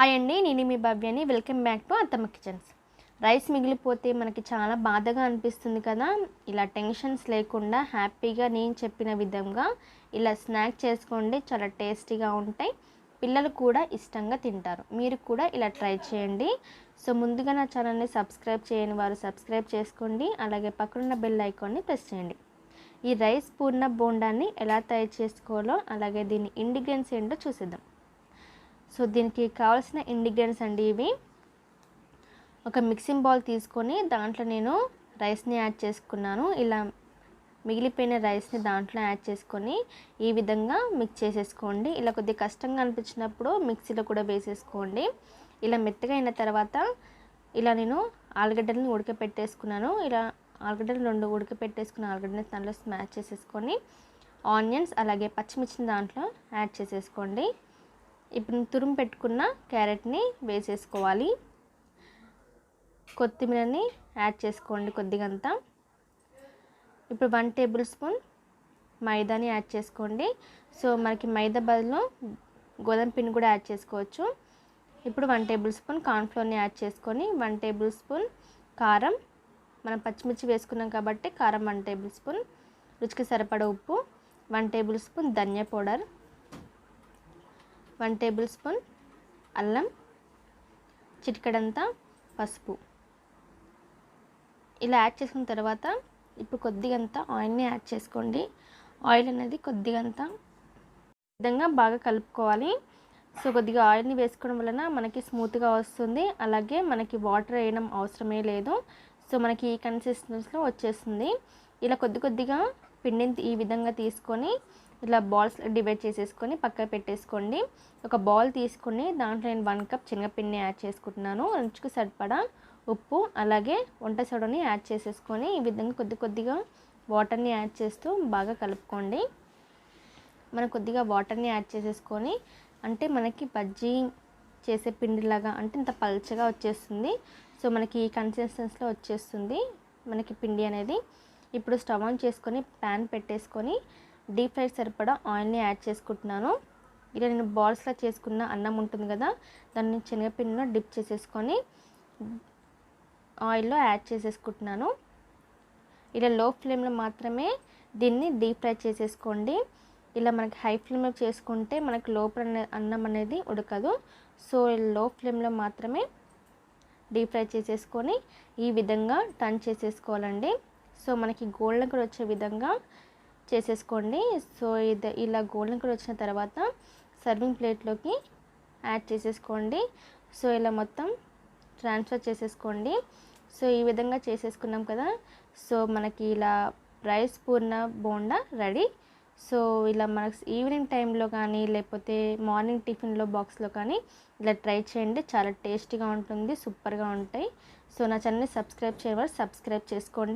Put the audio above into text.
Hi అండి, నేను మీ భవ్యని. Welcome back to అత్తమ్మ కిచెన్స్. రైస్ మిగిలిపోతే మనకి చాలా బాధగా అనిపిస్తుంది కదా. ఇలా టెన్షన్స్ లేకుండా హ్యాపీగా నేను చెప్పిన విధంగా ఇలా స్నాక్ చేసుకోండి, చాలా టేస్టీగా ఉంటాయి. పిల్లలు కూడా ఇష్టంగా తింటారు. మీరు కూడా ఇలా ట్రై చేయండి. సో ముందుగా నా ఛానల్ని సబ్స్క్రైబ్ చేయని వారు సబ్స్క్రైబ్ చేసుకోండి, అలాగే పక్కనున్న బెల్ ఐకాన్ని ప్రెస్ చేయండి. ఈ రైస్ పూర్ణ బోండాన్ని ఎలా తయారు చేసుకోవాలో, అలాగే దీని ఇంగ్రీడియంట్స్ ఏంటో చూసేద్దాం. సో దీనికి కావాల్సిన ఇంగ్రీడియంట్స్ అండి ఇవి. ఒక మిక్సింగ్ బౌల్ తీసుకొని దాంట్లో నేను రైస్ని యాడ్ చేసుకున్నాను. ఇలా మిగిలిపోయిన రైస్ని దాంట్లో యాడ్ చేసుకొని ఈ విధంగా మిక్స్ చేసేసుకోండి. ఇలా కొద్దిగా కష్టంగా అనిపించినప్పుడు మిక్సీలో కూడా వేసేసుకోండి. ఇలా మెత్తగా అయిన తర్వాత ఇలా నేను ఆలుగడ్డలను ఉడకపెట్టేసుకున్నాను. ఇలా ఆలుగడ్డలు 2 ఉడకపెట్టేసుకున్న ఆలుగడ్డని దాంట్లో స్మాష్ చేసేసుకొని ఆనియన్స్ అలాగే పచ్చిమిర్చిని దాంట్లో యాడ్ చేసేసుకోండి. ఇప్పుడు తురుము పెట్టుకున్న క్యారెట్ని వేసేసుకోవాలి. కొత్తిమీరని యాడ్ చేసుకోండి కొద్దిగంతా. ఇప్పుడు 1 టేబుల్ స్పూన్ మైదాని యాడ్ చేసుకోండి. సో మనకి మైదా బదులు గోధుమ పిండి కూడా యాడ్ చేసుకోవచ్చు. ఇప్పుడు 1 టేబుల్ స్పూన్ కార్న్ఫ్లోర్ని యాడ్ చేసుకొని 1 టేబుల్ స్పూన్ కారం, మనం పచ్చిమిర్చి వేసుకున్నాం కాబట్టి కారం 1 టేబుల్ స్పూన్, రుచికి సరిపడ ఉప్పు, 1 టేబుల్ స్పూన్ ధనియా పౌడర్, 1 టేబుల్ స్పూన్ అల్లం, చిటికెడంతా పసుపు. ఇలా యాడ్ చేసుకున్న తర్వాత ఇప్పుడు కొద్దిగంత ఆయిల్ని యాడ్ చేసుకోండి. ఆయిల్ అనేది కొద్దిగంత విధంగా బాగా కలుపుకోవాలి. సో కొద్దిగా ఆయిల్ని వేసుకోవడం వలన మనకి స్మూత్గా వస్తుంది, అలాగే మనకి వాటర్ వేయడం అవసరమే లేదు. సో మనకి ఈ కన్సిస్టెన్సీలో వచ్చేస్తుంది. ఇలా కొద్దిగా పిండిని ఈ విధంగా తీసుకొని ఇలా బాల్స్ డివైడ్ చేసేసుకొని పక్కన పెట్టేసుకోండి. ఒక బౌల్ తీసుకొని దాంట్లో నేను 1 కప్ శనగపిండిని యాడ్ చేసుకుంటున్నాను. రుచికి సరిపడా ఉప్పు అలాగే వంట సోడాని యాడ్ చేసేసుకొని ఈ విధంగా కొద్దిగా వాటర్ని యాడ్ చేస్తూ బాగా కలుపుకోండి. మనం కొద్దిగా వాటర్ని యాడ్ చేసేసుకొని అంటే మనకి బజ్జీ చేసే పిండిలాగా అంటే ఇంత పల్చగా వచ్చేస్తుంది. సో మనకి ఈ కన్సిస్టెన్సీలో వచ్చేస్తుంది మనకి పిండి అనేది. ఇప్పుడు స్టవ్ ఆన్ చేసుకొని ప్యాన్ పెట్టేసుకొని డీప్ ఫ్రై సరిపడా ఆయిల్ని యాడ్ చేసుకుంటున్నాను. ఇలా నేను బాల్స్లా చేసుకున్న అన్నం ఉంటుంది కదా, దాన్ని శనగపిండిలో డిప్ చేసేసుకొని ఆయిల్లో యాడ్ చేసేసుకుంటున్నాను. ఇలా లో ఫ్లేమ్లో మాత్రమే దీన్ని డీప్ ఫ్రై చేసేసుకోండి. ఇలా మనకి హై ఫ్లేమ్లో చేసుకుంటే మనకి లోపల అన్నం అనేది ఉడకదు. సో లో ఫ్లేమ్లో మాత్రమే డీప్ ఫ్రై చేసేసుకొని ఈ విధంగా టర్న్ చేసేసుకోవాలండి. సో మనకి గోల్డెన్ కలర్ వచ్చే విధంగా చేసేసుకోండి. సో ఇలా గోల్డెన్ కలర్ వచ్చిన తర్వాత సర్వింగ్ ప్లేట్లోకి యాడ్ చేసేసుకోండి. సో ఇలా మొత్తం ట్రాన్స్ఫర్ చేసేసుకోండి. సో ఈ విధంగా చేసేసుకున్నాం కదా. సో మనకి ఇలా రైస్ పూర్ణ బోండా రెడీ. సో ఇలా మనకు ఈవినింగ్ టైంలో కానీ లేకపోతే మార్నింగ్ టిఫిన్లో బాక్స్లో కానీ ఇలా ట్రై చేయండి. చాలా టేస్టీగా ఉంటుంది, సూపర్గా ఉంటాయి. సో నా ఛానల్ని సబ్స్క్రైబ్ చేయవాలి, సబ్స్క్రైబ్ చేసుకోండి.